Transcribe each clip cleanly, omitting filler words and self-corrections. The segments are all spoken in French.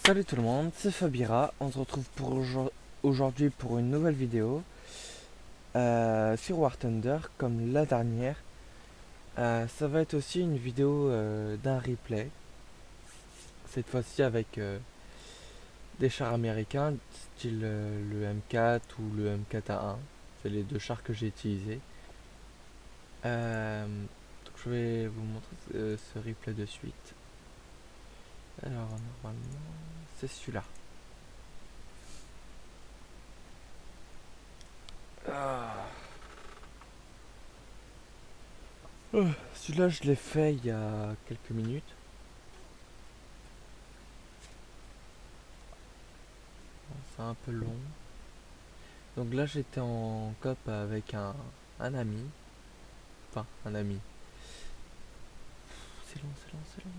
Salut tout le monde, c'est Fabira. On se retrouve aujourd'hui pour une nouvelle vidéo sur War Thunder comme la dernière. Ça va être aussi une vidéo d'un replay, cette fois-ci avec des chars américains, style le M4 ou le M4A1. C'est les deux chars que j'ai utilisés. Donc je vais vous montrer ce replay de suite. Alors normalement, c'est celui-là. Ah. Celui-là, je l'ai fait il y a quelques minutes. Bon, c'est un peu long. Donc là, j'étais en cop avec un ami. Enfin, un ami. C'est long, c'est long, c'est long.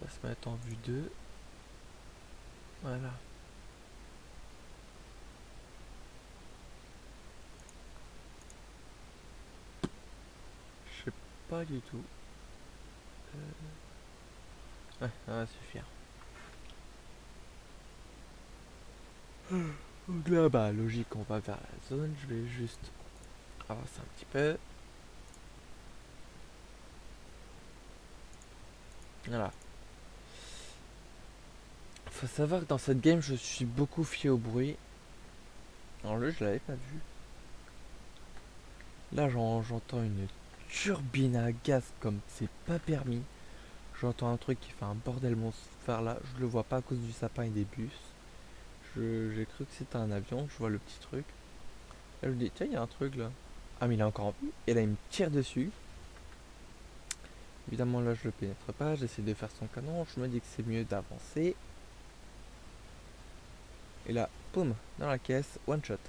On va se mettre en vue 2. Voilà. Je sais pas du tout. Ouais, ça va suffire. Donc là, bah, logique, on va vers la zone. Je vais juste avancer un petit peu. Voilà. Faut savoir que dans cette game, je suis beaucoup fié au bruit. Alors là, je l'avais pas vu. Là, j'entends une turbine à gaz comme c'est pas permis. J'entends un truc qui fait un bordel monstre vers là. Je le vois pas à cause du sapin et des bus. J'ai cru que c'était un avion. Je vois le petit truc. Là, je me dis, tiens, il y a un truc là. Ah, mais il est encore en vie. Et là, il me tire dessus. Évidemment, là, je le pénètre pas. J'essaie de faire son canon. Je me dis que c'est mieux d'avancer. Et là, boum, dans la caisse, one shot.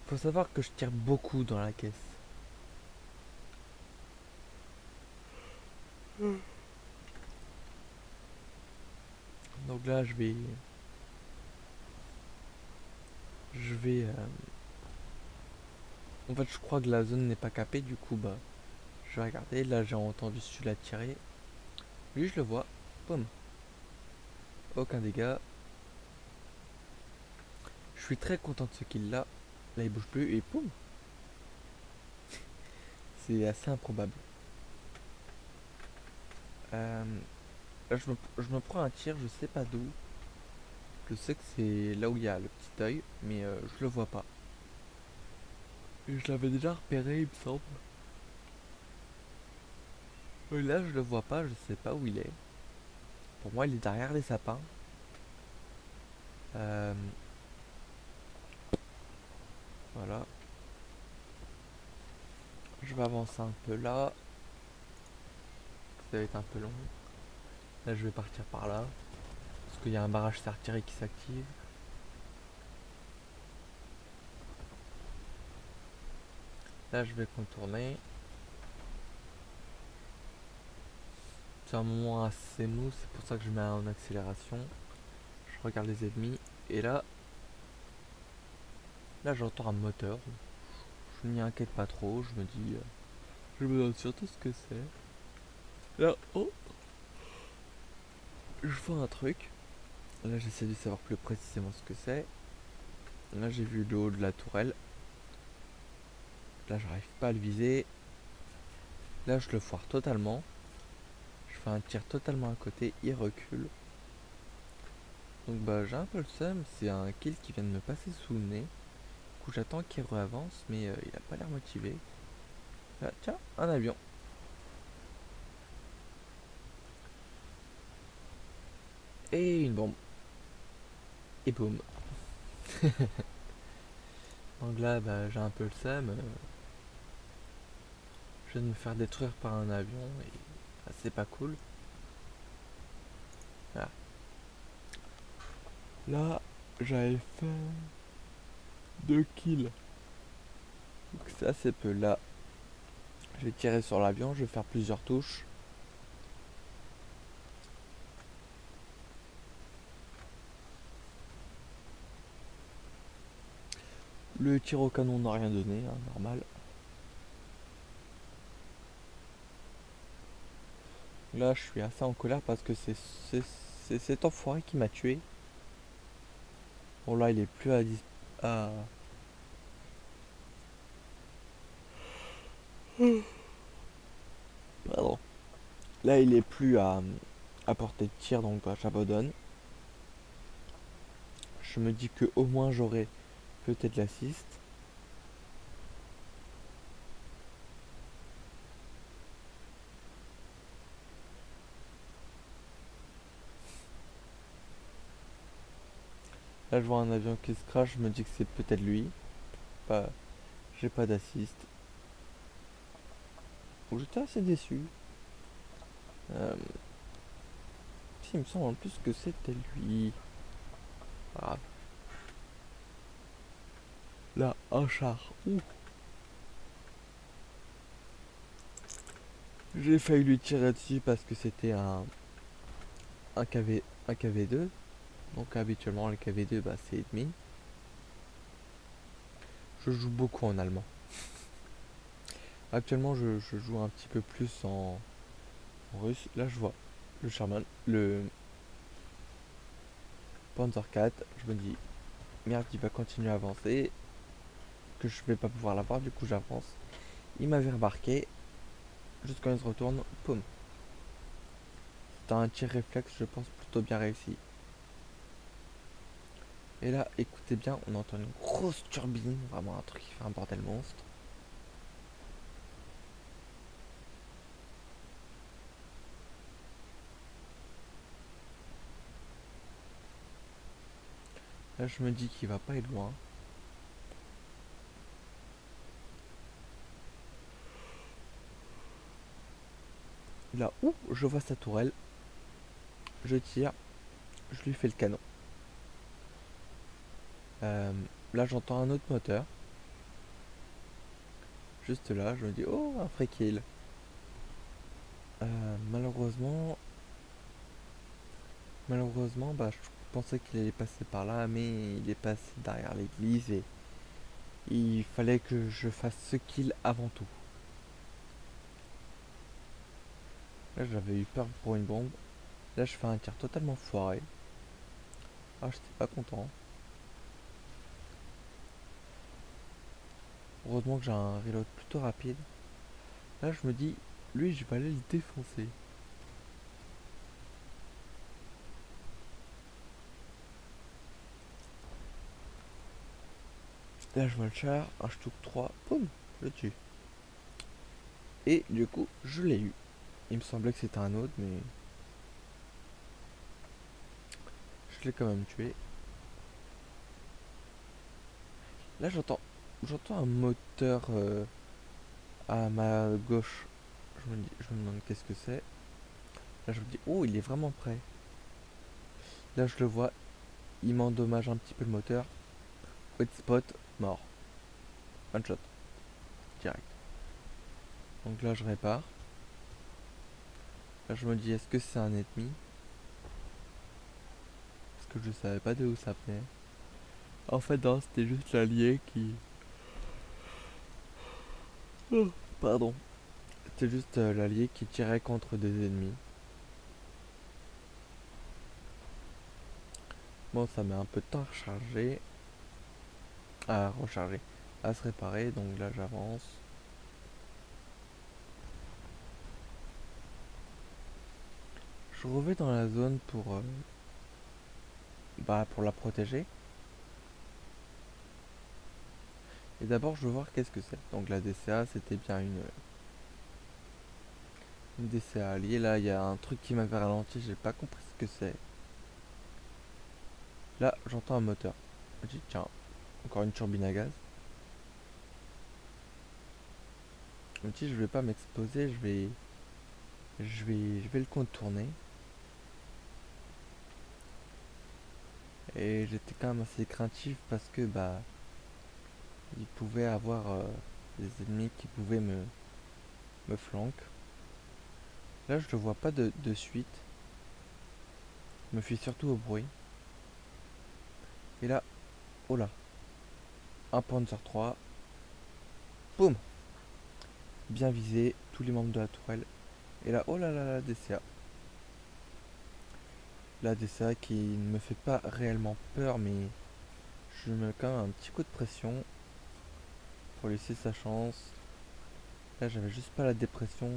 Faut savoir que je tire beaucoup dans la caisse. Donc là, je vais. En fait, je crois que la zone n'est pas capée. Du coup, bah, je vais regarder. Là, j'ai entendu celui-là tirer. Lui, je le vois. Boum. Aucun dégât. Je suis très content de ce kill là. Là, il bouge plus et boum. C'est assez improbable. Euh, Là, je me prends un tir, je sais pas d'où. Je sais que c'est là où il y a le petit œil, mais je le vois pas. Et je l'avais déjà repéré, il me semble. Et là, je le vois pas, je sais pas où il est. Pour moi, il est derrière les sapins. Euh, voilà. Je vais avancer un peu là. Ça va être un peu long. Là, je vais partir par là. Parce qu'il y a un barrage artillerie qui s'active. Là, je vais contourner. C'est un moment assez mou, c'est pour ça que je mets en accélération. Je regarde les ennemis. Et là j'entends un moteur. Je m'y inquiète pas trop. Je me dis, je me demande surtout ce que c'est. Là, oh, je vois un truc. Là, j'essaie de savoir plus précisément ce que c'est. Là, j'ai vu le haut de la tourelle. Là, j'arrive pas à le viser. Là, je le foire totalement. Je fais un tir totalement à côté. Il recule. Donc, bah, j'ai un peu le seum. C'est un kill qui vient de me passer sous le nez. Du coup, j'attends qu'il réavance, mais il a pas l'air motivé. Là, tiens, un avion. Et une bombe. Et boum. Donc là, bah, j'ai un peu le seum. Je viens de me faire détruire par un avion et bah, c'est pas cool. Voilà. Là, j'avais fait 2 kills. Donc c'est assez peu. Là, je vais tirer sur l'avion, je vais faire plusieurs touches. Le tir au canon n'a rien donné, hein, normal. Là, je suis assez en colère parce que c'est cet enfoiré qui m'a tué. Bon, là, il est plus à... Pardon. Là, il est plus à portée de tir, donc bah, j'abandonne. Je me dis que au moins j'aurai peut-être l'assist. Là, je vois un avion qui se crache, je me dis que c'est peut-être lui. Pas, j'ai pas d'assist. Ou j'étais assez déçu. Euh, Si, il me semble en plus que c'était lui. Ah, là, un char. Ouh. J'ai failli lui tirer dessus parce que c'était un KV, un KV2. Donc habituellement, le KV2, bah, c'est ennemi. Je joue beaucoup en allemand. Actuellement, je joue un petit peu plus en russe. Là, je vois le Sherman, le Panzer 4. Je me dis, merde, il va continuer à avancer. Que je vais pas pouvoir l'avoir, du coup, j'avance. Il m'avait remarqué. Juste quand il se retourne, poum. C'était un tir réflexe, je pense, plutôt bien réussi. Et là, écoutez bien, on entend une grosse turbine, vraiment un truc qui fait un bordel monstre. Là, je me dis qu'il va pas être loin. Et là, ouh, je vois sa tourelle. Je tire, je lui fais le canon. Euh, Là, j'entends un autre moteur. Juste là, je me dis, oh, un free kill. Malheureusement, bah, je pensais qu'il allait passer par là, mais il est passé derrière l'église et il fallait que je fasse ce kill avant tout. Là, j'avais eu peur pour une bombe. Là, je fais un tir totalement foiré. Ah, j'étais pas content. Heureusement que j'ai un reload plutôt rapide. Là, je me dis, lui, je vais aller le défoncer. Là, je vois le char, un Stuck 3, boum, je le tue. Et du coup, je l'ai eu. Il me semblait que c'était un autre, mais je l'ai quand même tué. Là, j'entends un moteur à ma gauche. Je me demande qu'est-ce que c'est. Là, je me dis, oh, il est vraiment prêt. Là, je le vois, il m'endommage un petit peu le moteur. Wet spot, mort. One shot, direct. Donc là, je répare. Là, je me dis, est-ce que c'est un ennemi? Parce que je savais pas de où ça venait. En fait, non, c'était juste l'allié qui. Oh, pardon. C'était juste l'allié qui tirait contre des ennemis. Bon, ça met un peu de temps à recharger. À recharger. À se réparer. Donc là, j'avance. Je reviens dans la zone pour la protéger. Et d'abord, je veux voir qu'est-ce que c'est. Donc la DCA, c'était bien une DCA alliée. Là, il y a un truc qui m'avait ralenti. J'ai pas compris ce que c'est. Là, j'entends un moteur. Je me dis, tiens, encore une turbine à gaz. Je me dis, je vais pas m'exposer. Je vais le contourner. Et j'étais quand même assez craintif parce que bah il pouvait avoir des ennemis qui pouvaient me flanquer. Là je ne vois pas de suite. Je me fie surtout au bruit. Et là, oh là, un Panzer 3. Boum. Bien visé, tous les membres de la tourelle. Et là, oh là là là, DCA. Là, des séries qui ne me fait pas réellement peur, mais je mets quand même un petit coup de pression pour laisser sa chance. Là, j'avais juste pas la dépression.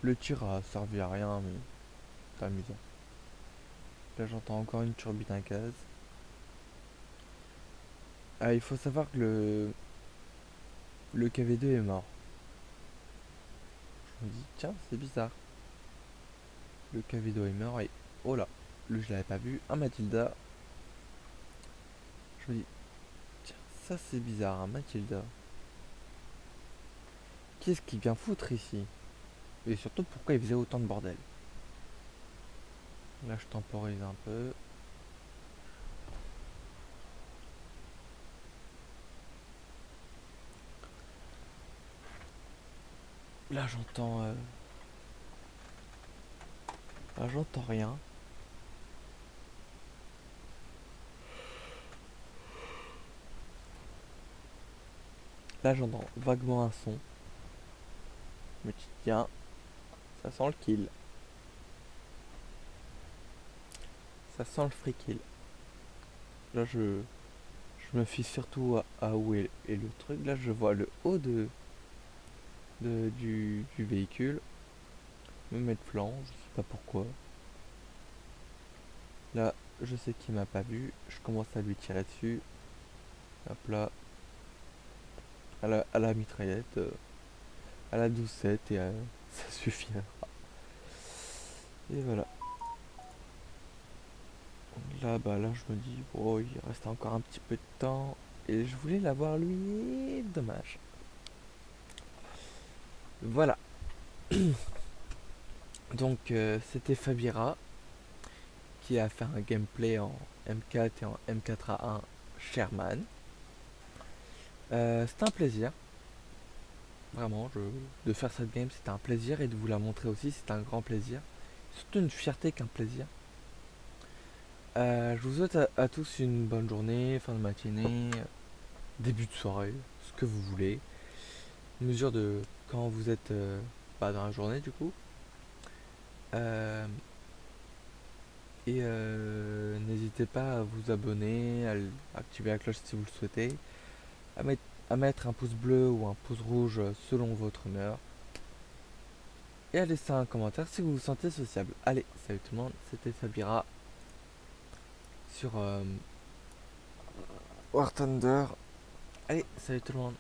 Le tir a servi à rien, mais c'est amusant. Là, j'entends encore une turbine à gaz. Ah, il faut savoir que le KV2 est mort. Je me dis, tiens, c'est bizarre. Le KV2 est mort et oh là, je l'avais pas vu. Un Matilda. Je me dis, tiens, ça c'est bizarre, un Matilda. Qu'est-ce qu'il vient foutre ici? Et surtout, pourquoi il faisait autant de bordel? Là, je temporise un peu. Là, j'entends. Là, j'entends rien. Là, j'entends vaguement un son. Je me dis, tiens, ça sent le kill. Ça sent le free kill. Là, je me fie surtout à où est le truc. Là, je vois le haut du véhicule. Me mettre flanc, je sais pas pourquoi. Là, je sais qu'il m'a pas vu. Je commence à lui tirer dessus. Hop là. À la mitraillette. À la doucette. Et ça suffira. Et voilà. Là, bah là, je me dis, oh, il reste encore un petit peu de temps. Et je voulais l'avoir lui. Dommage. Voilà. Donc, c'était Fabira qui a fait un gameplay en M4 et en M4A1 Sherman. C'était un plaisir. Vraiment, de faire cette game, c'était un plaisir et de vous la montrer aussi, c'était un grand plaisir. Surtout une fierté qu'un plaisir. Je vous souhaite à tous une bonne journée, fin de matinée, début de soirée, ce que vous voulez. Mesure de quand vous êtes pas dans la journée du coup. Euh, N'hésitez pas à vous abonner, à activer la cloche si vous le souhaitez, à mettre, à mettre un pouce bleu ou un pouce rouge selon votre humeur. Et à laisser un commentaire si vous vous sentez sociable. Allez, salut tout le monde, c'était Fabira sur War Thunder. Allez, salut tout le monde.